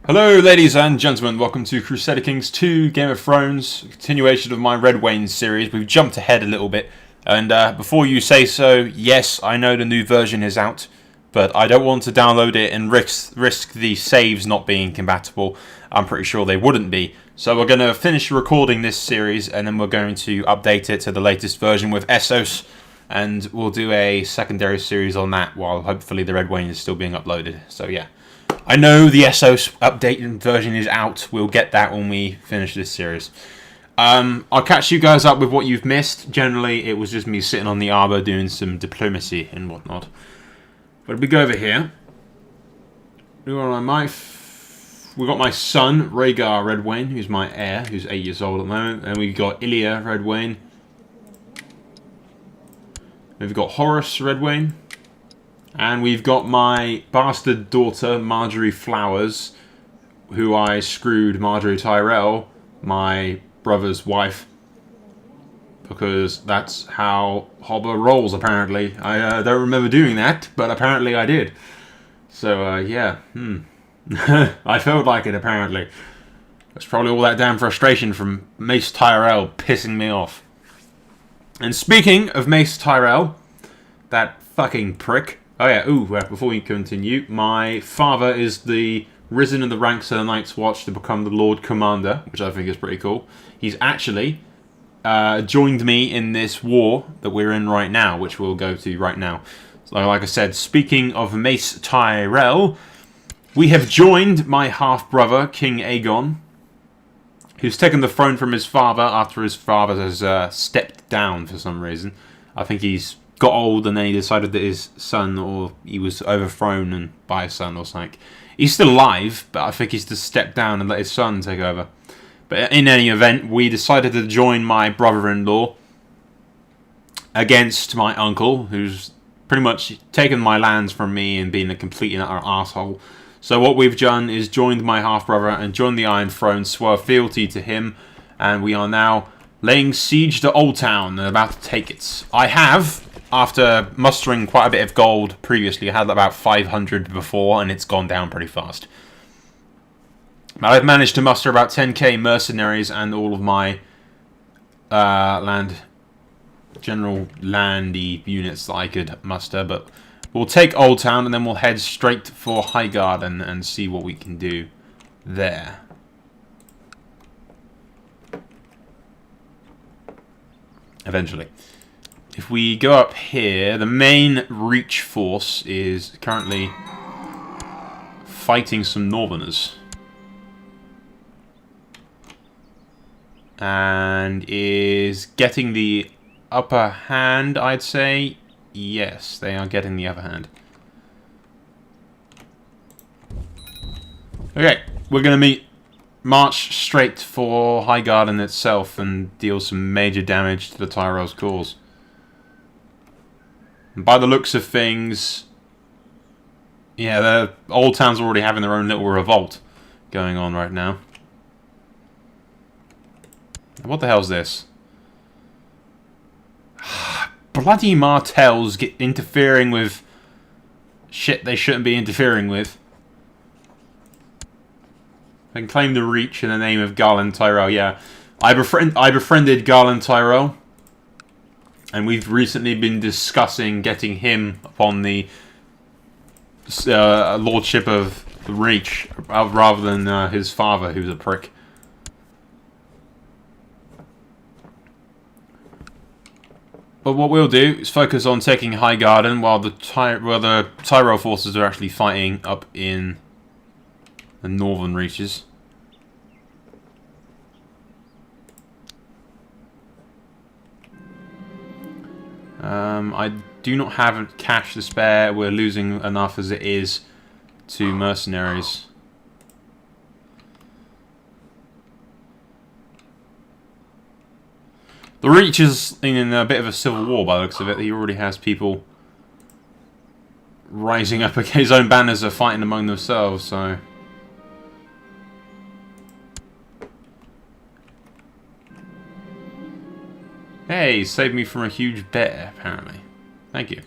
Hello ladies and gentlemen, welcome to Crusader Kings 2 Game of Thrones, continuation of my Redwyne series. We've jumped ahead a little bit, and before you say so, yes, I know the new version is out, but I don't want to download it and risk the saves not being compatible. I'm pretty sure they wouldn't be. So we're going to finish recording this series, and then we're going to update it to the latest version with Essos, and we'll do a secondary series on that while hopefully the Redwyne is still being uploaded. So yeah. I know the Essos updated version is out. We'll get that when we finish this series. I'll catch you guys up with what you've missed. Generally, it was just me sitting on the Arbor doing some diplomacy and whatnot. But if we go over here, we got my son, Rhaegar Redwyne, who's my heir, who's 8 years old at the moment. And we've got Ilya Redwyne. We've got Horace Redwyne. And we've got my bastard daughter, Marjorie Flowers, who I screwed Marjorie Tyrell, my brother's wife, because that's how Arbor rolls, apparently. I don't remember doing that, but apparently I did. So, yeah. I felt like it, apparently. That's probably all that damn frustration from Mace Tyrell pissing me off. And speaking of Mace Tyrell, that fucking prick. Oh yeah, before we continue, my father is the risen in the ranks of the Night's Watch to become the Lord Commander, which I think is pretty cool. He's actually joined me in this war that we're in right now, which we'll go to right now. So like I said, speaking of Mace Tyrell, we have joined my half-brother, King Aegon, who's taken the throne from his father after his father has stepped down for some reason. I think he's got old and then he decided that his son, or he was overthrown and by his son or something. He's still alive, but I think he's just stepped down and let his son take over. But in any event, we decided to join my brother-in-law against my uncle, who's pretty much taken my lands from me and been a complete and utter arsehole. So what we've done is joined my half-brother and joined the Iron Throne, swore fealty to him, and we are now laying siege to Old Town and about to take it. I have, after mustering quite a bit of gold previously, I had about 500 before, and it's gone down pretty fast. But I've managed to muster about 10k mercenaries and all of my general landy units that I could muster. But we'll take Old Town, and then we'll head straight for Highgarden and see what we can do there. Eventually. If we go up here, the main Reach force is currently fighting some Northerners. And is getting the upper hand, I'd say. Yes, they are getting the upper hand. Okay, we're going to march straight for Highgarden itself and deal some major damage to the Tyrells' cause. By the looks of things, yeah, the Old Town's already having their own little revolt going on right now. What the hell's this? Bloody Martells get interfering with shit they shouldn't be interfering with. They can claim the Reach in the name of Garland Tyrell. Yeah, I befriended Garland Tyrell. And we've recently been discussing getting him upon the lordship of the Reach, rather than his father, who's a prick. But what we'll do is focus on taking Highgarden while the Tyrell forces are actually fighting up in the northern reaches. I do not have cash to spare. We're losing enough as it is to mercenaries. The Reach is in a bit of a civil war by the looks of it. He already has people rising up against his own banners, are fighting among themselves, so... Hey, saved me from a huge bear, apparently. Thank you.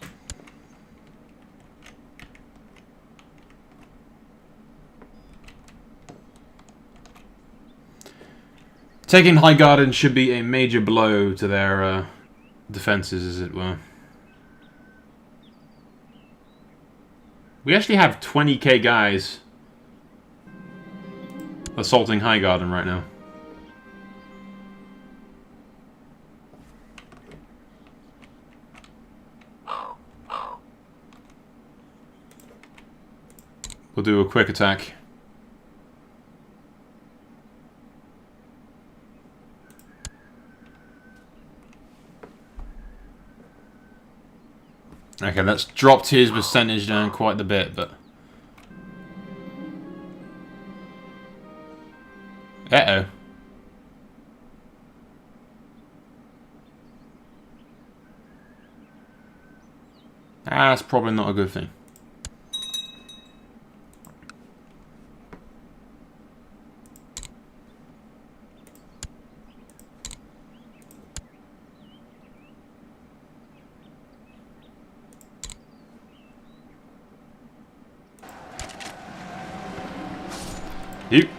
Taking Highgarden should be a major blow to their defenses, as it were. We actually have 20k guys assaulting Highgarden right now. We'll do a quick attack. Okay, that's dropped his percentage down quite a bit, but... Uh-oh. That's probably not a good thing.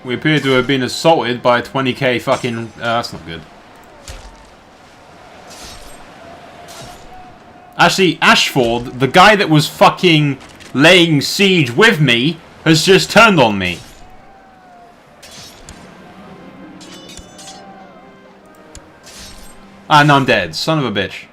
We appear to have been assaulted by 20k fucking... that's not good. Actually, Ashford, the guy that was fucking laying siege with me, has just turned on me. Ah, no, I'm dead. Son of a bitch.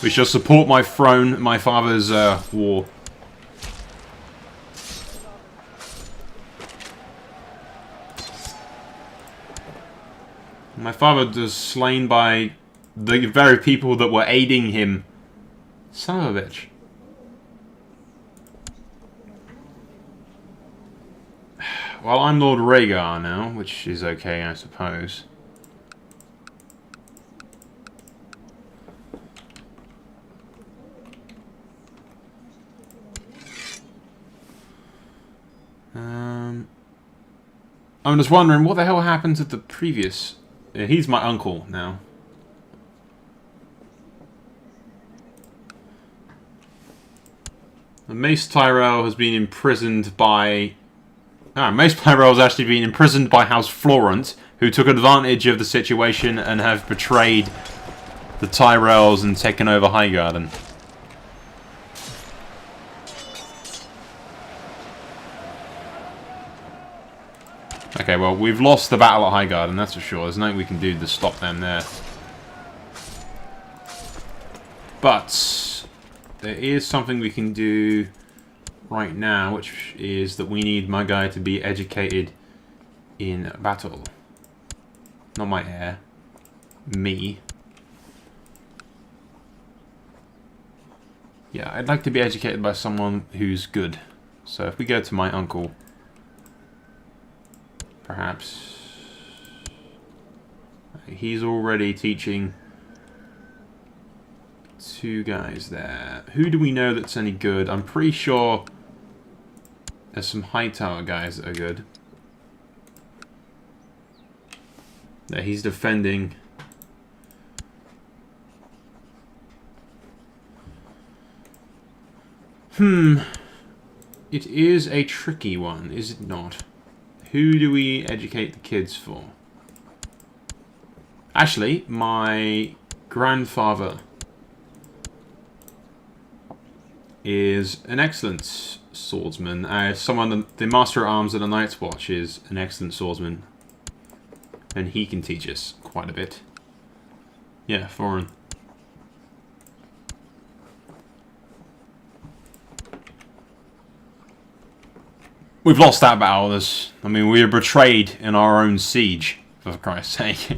We shall support my throne, my father's war. My father was slain by the very people that were aiding him. Son of a bitch. Well, I'm Lord Rhaegar now, which is okay, I suppose. I'm just wondering, what the hell happened to the previous... he's my uncle now. And Mace Tyrell has been imprisoned by... Mace Tyrell has actually been imprisoned by House Florent, who took advantage of the situation and have betrayed the Tyrells and taken over Highgarden. Okay, well, we've lost the battle at Highgarden, that's for sure. There's nothing we can do to stop them there. But there is something we can do right now, which is that we need my guy to be educated in battle. Not my heir. Me. Yeah, I'd like to be educated by someone who's good. So if we go to my uncle... perhaps he's already teaching 2 guys there. Who do we know that's any good? I'm pretty sure there's some Hightower guys that are good. Yeah, he's defending. It is a tricky one, is it not? Who do we educate the kids for? Actually, my grandfather is an excellent swordsman. The Master at Arms of the Night's Watch is an excellent swordsman. And he can teach us quite a bit. Yeah, foreign. We've lost that battle. I mean, we were betrayed in our own siege, for Christ's sake.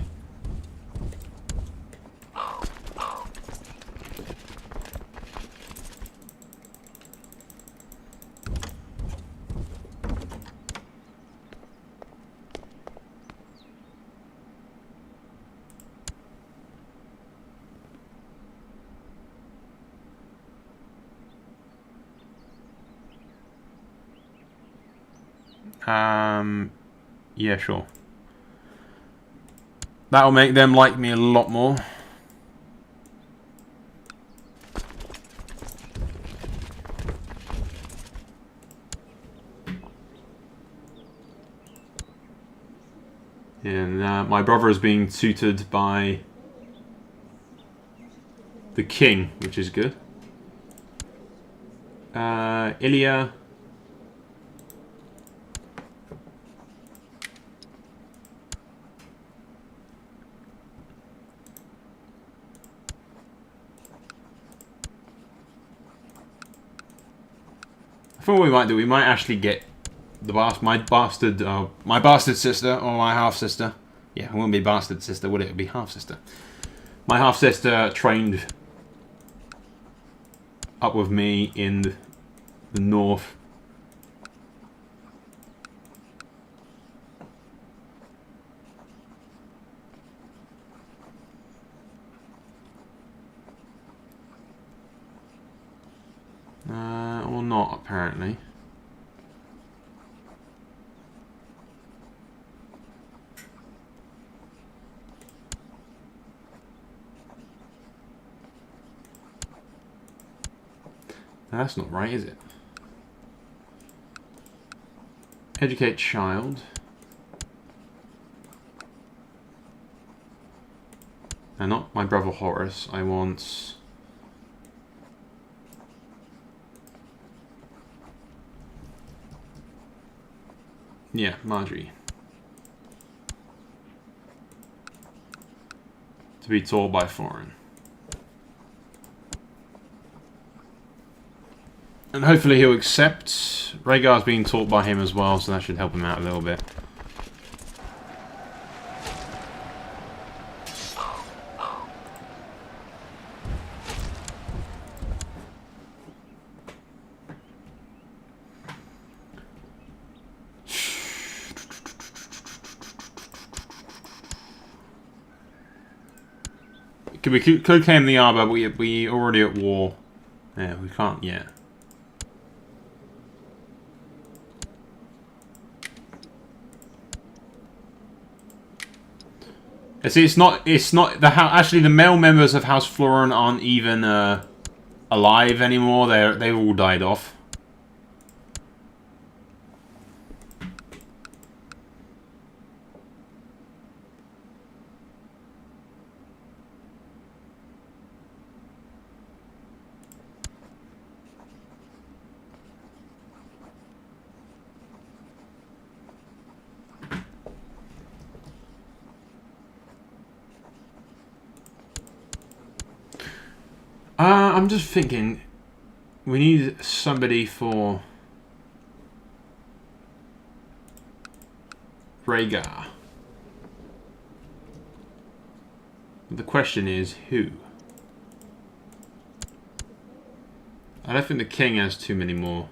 Yeah, sure. That'll make them like me a lot more. And my brother is being tutored by the king, which is good. Ilya. I thought we might do. We might actually get my bastard sister or my half sister. Yeah, it wouldn't be bastard sister, would it? It would be half sister. My half sister trained up with me in the north. Or not, apparently. No, that's not right, is it? Educate child. And not my brother Horace. I want... yeah, Marjorie. To be taught by foreign. And hopefully he'll accept. Rhaegar's being taught by him as well, so that should help him out a little bit. We could claim the Arbor, but we already at war. Yeah, we can't yet. See, it's not the actually the male members of House Florin aren't even alive anymore. They've all died off. I'm just thinking, we need somebody for Rhaegar. The question is, who? I don't think the king has too many more.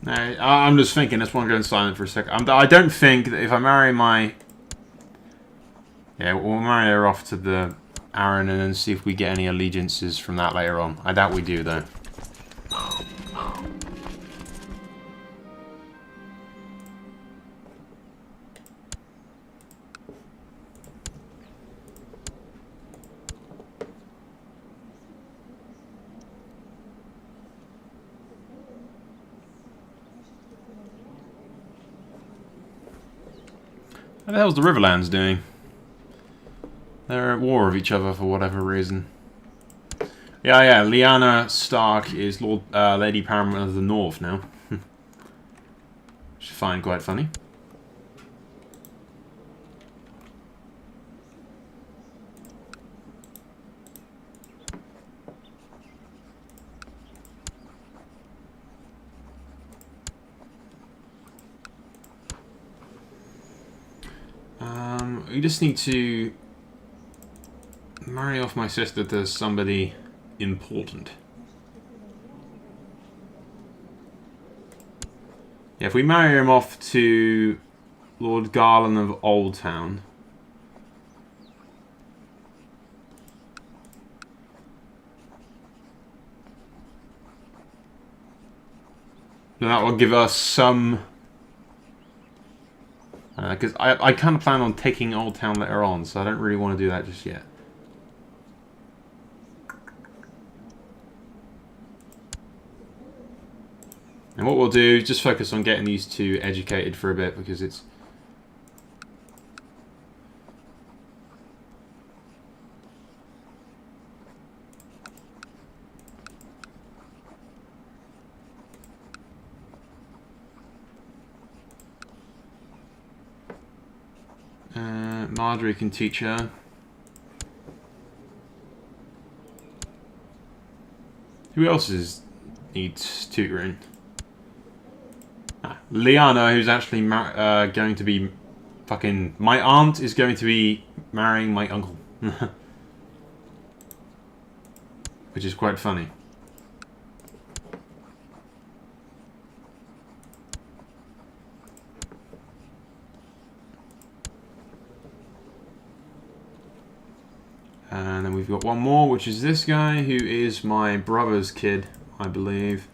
No, I'm just thinking. That's why I'm going silent for a second. I don't think that if I marry my... yeah, we'll marry her off to the Arryn and then see if we get any allegiances from that later on. I doubt we do, though. What the hell's the Riverlands doing? They're at war with each other for whatever reason. Yeah, Lyanna Stark is Lady Paramount of the North now. Which I find quite funny. we just need to marry off my sister to somebody important. Yeah, if we marry him off to Lord Garland of Old Town. Then that will give us some... because I kind of plan on taking Old Town later on, so I don't really want to do that just yet. And what we'll do is just focus on getting these two educated for a bit, because it's... Marjorie can teach her. Who else needs tutoring? Liana, who's actually going to be fucking... My aunt is going to be marrying my uncle. Which is quite funny. And then we've got one more, which is this guy, who is my brother's kid, I believe.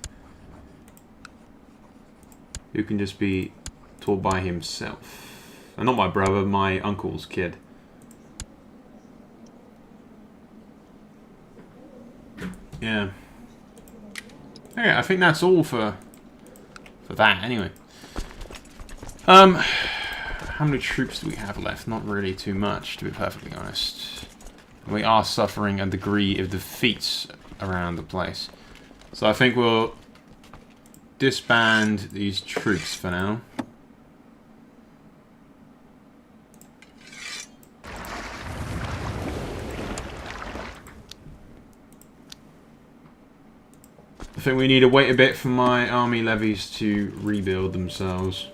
Who can just be taught by himself. And not my brother, my uncle's kid. Yeah. Okay, I think that's all for that, anyway. How many troops do we have left? Not really too much, to be perfectly honest. We are suffering a degree of defeats around the place. So I think we'll disband these troops for now. I think we need to wait a bit for my army levies to rebuild themselves.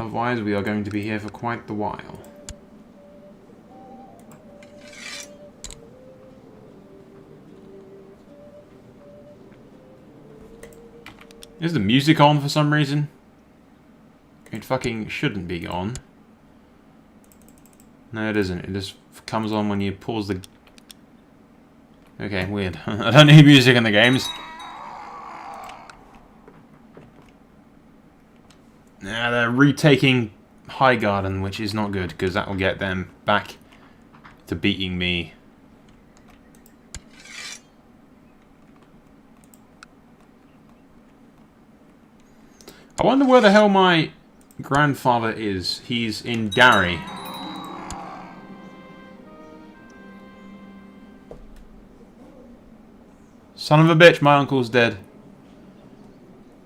Otherwise we are going to be here for quite the while. Is the music on for some reason? It fucking shouldn't be on. No, it isn't. It just comes on when you pause the... Okay, weird. I don't need music in the games. Now they're retaking Highgarden, which is not good, because that will get them back to beating me. I wonder where the hell my grandfather is. He's in Gary. Son of a bitch, my uncle's dead.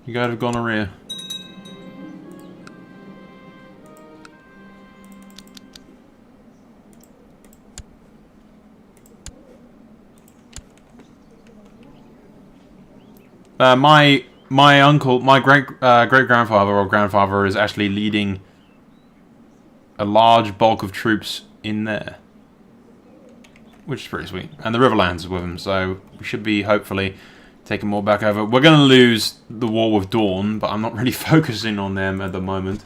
You gotta have gonorrhea. My uncle, my great grandfather or grandfather is actually leading a large bulk of troops in there, which is pretty sweet. And the Riverlands is with him, so we should be hopefully taking more back over. We're going to lose the war with Dawn, but I'm not really focusing on them at the moment.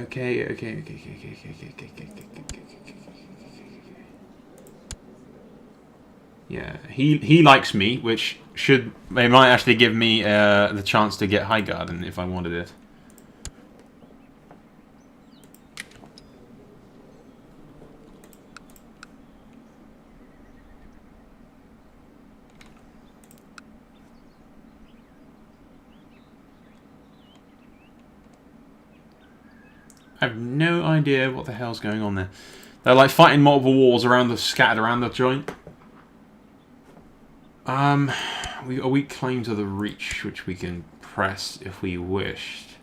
Okay. Yeah, he likes me, which they might actually give me the chance to get Highgarden if I wanted it. I have no idea what the hell's going on there. They're like fighting multiple wars scattered around the joint. We got a weak claim to the Reach, which we can press if we wished.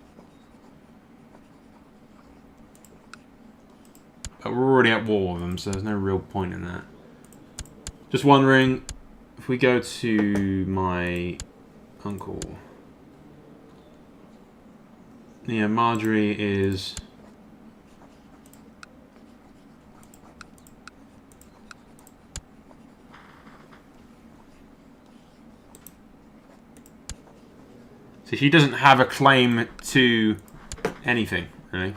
But we're already at war with them, so there's no real point in that. Just wondering, if we go to my uncle... Yeah, Marjorie is... So she doesn't have a claim to anything, really.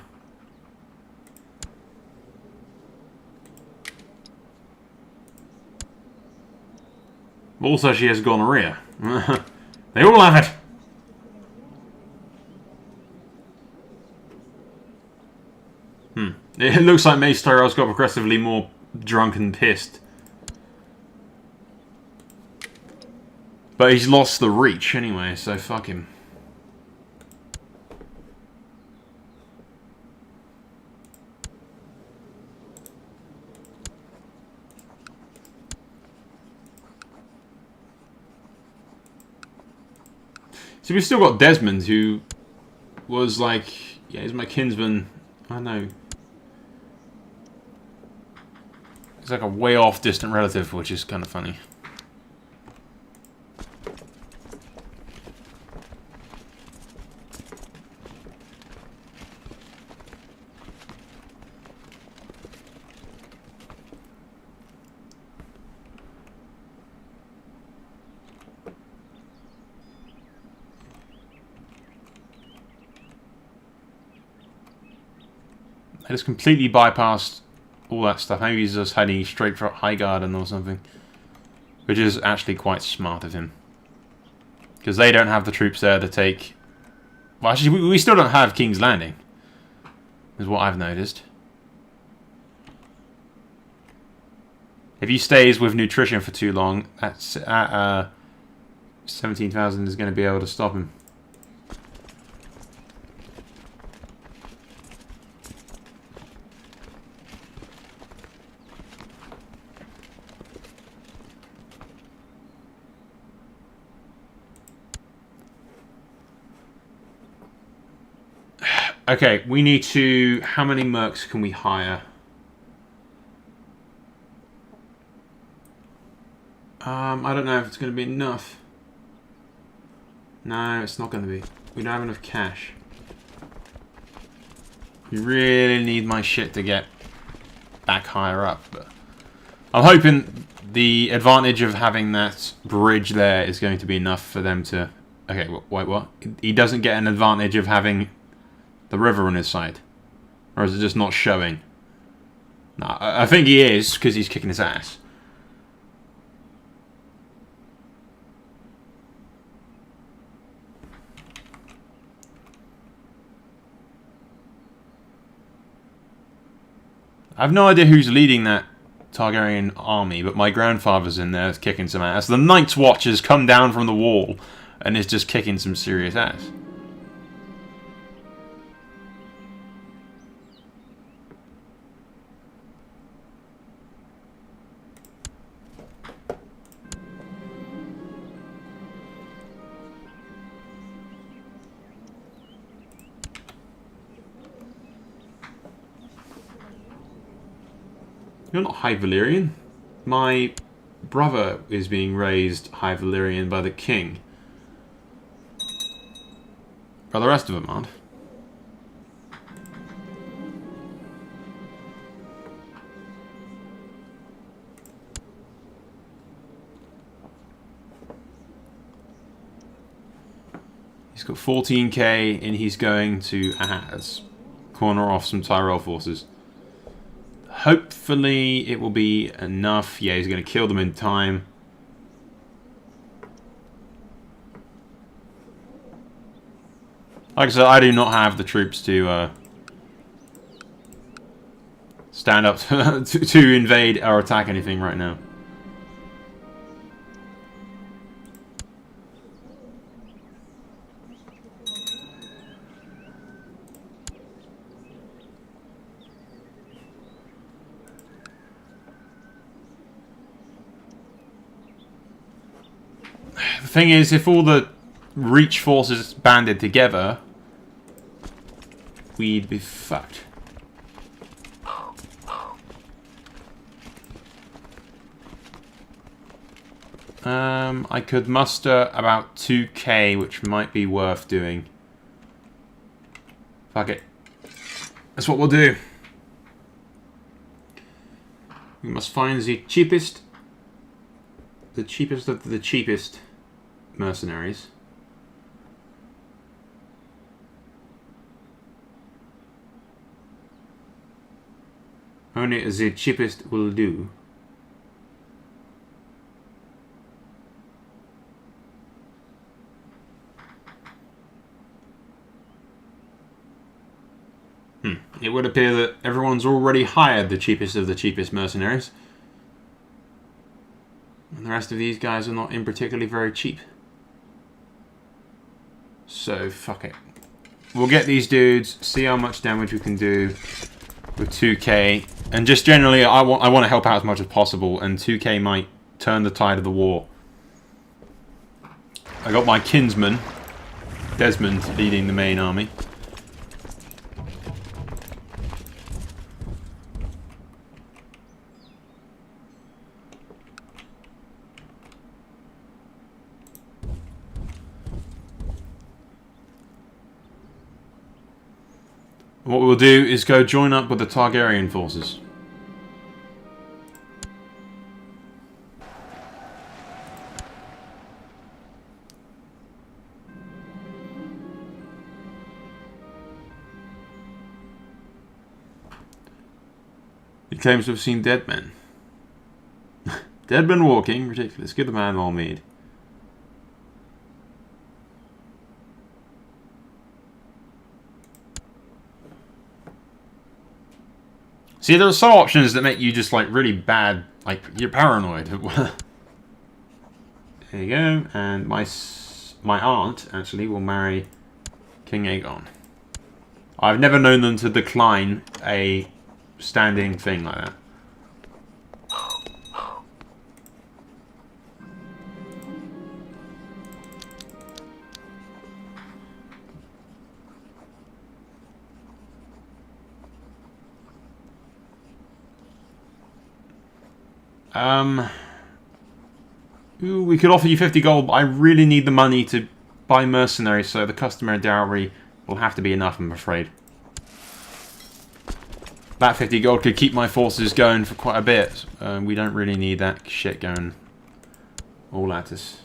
Also, she has gonorrhea. They all have it! It looks like Mace Tyrells got progressively more drunk and pissed. But he's lost the reach anyway, so fuck him. So we've still got Desmond, who was like, yeah, he's my kinsman. I don't know. He's like a way off distant relative, which is kind of funny. I just completely bypassed all that stuff. Maybe he's just heading straight for Highgarden or something. Which is actually quite smart of him. Because they don't have the troops there to take... Well, actually, we still don't have King's Landing. Is what I've noticed. If he stays with nutrition for too long, that's 17,000 is going to be able to stop him. Okay, we need to... How many mercs can we hire? I don't know if it's going to be enough. No, it's not going to be. We don't have enough cash. We really need my shit to get back higher up. But I'm hoping the advantage of having that bridge there is going to be enough for them to... Okay, wait, what? He doesn't get an advantage of having... the river on his side? Or is it just not showing? No, I think he is, because he's kicking his ass. I have no idea who's leading that Targaryen army, but my grandfather's in there kicking some ass. The Night's Watch has come down from the wall and is just kicking some serious ass. You're not High Valyrian. My brother is being raised High Valyrian by the king. But the rest of them aren't. He's got 14k and he's going to corner off some Tyrell forces. Hopefully it will be enough. Yeah, he's going to kill them in time. Like I said, I do not have the troops to stand up to invade or attack anything right now. The thing is, if all the Reach forces banded together, we'd be fucked. I could muster about 2k, which might be worth doing. Fuck it. That's what we'll do. We must find the cheapest of the cheapest mercenaries. Only the cheapest will do. It would appear that everyone's already hired the cheapest of the cheapest mercenaries. And the rest of these guys are not in particularly very cheap. So, fuck it. We'll get these dudes, see how much damage we can do with 2k. And just generally, I want to help out as much as possible, and 2k might turn the tide of the war. I got my kinsman, Desmond, leading the main army. What we'll do is go join up with the Targaryen forces. He claims to have seen dead men. Dead men walking, ridiculous. Give the man more mead. See, there are some options that make you just like really bad, like you're paranoid. There you go, and my aunt actually will marry King Aegon. I've never known them to decline a standing thing like that. Ooh, we could offer you 50 gold, but I really need the money to buy mercenaries, so the customary dowry will have to be enough, I'm afraid. That 50 gold could keep my forces going for quite a bit. We don't really need that shit going all at us.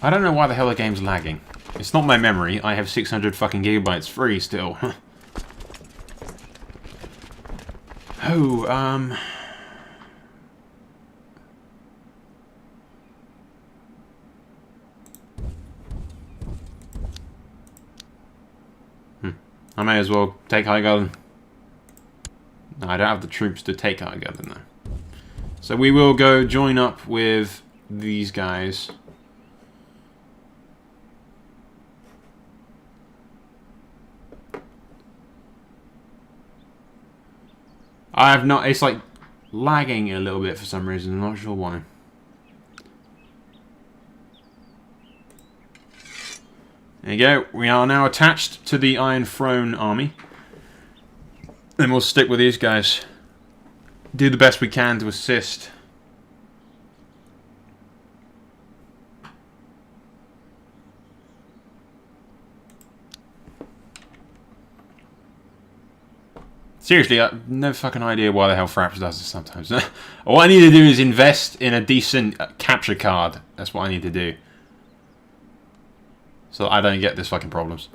I don't know why the hell the game's lagging. It's not my memory. I have 600 fucking gigabytes free still. Oh, I may as well take Highgarden. No, I don't have the troops to take Highgarden though. So we will go join up with these guys. I have not. It's like lagging a little bit for some reason. I'm not sure why. There you go. We are now attached to the Iron Throne army. Then we'll stick with these guys. Do the best we can to assist. Seriously, I have no fucking idea why the hell Fraps does this sometimes. All I need to do is invest in a decent capture card. That's what I need to do. So that I don't get this fucking problems.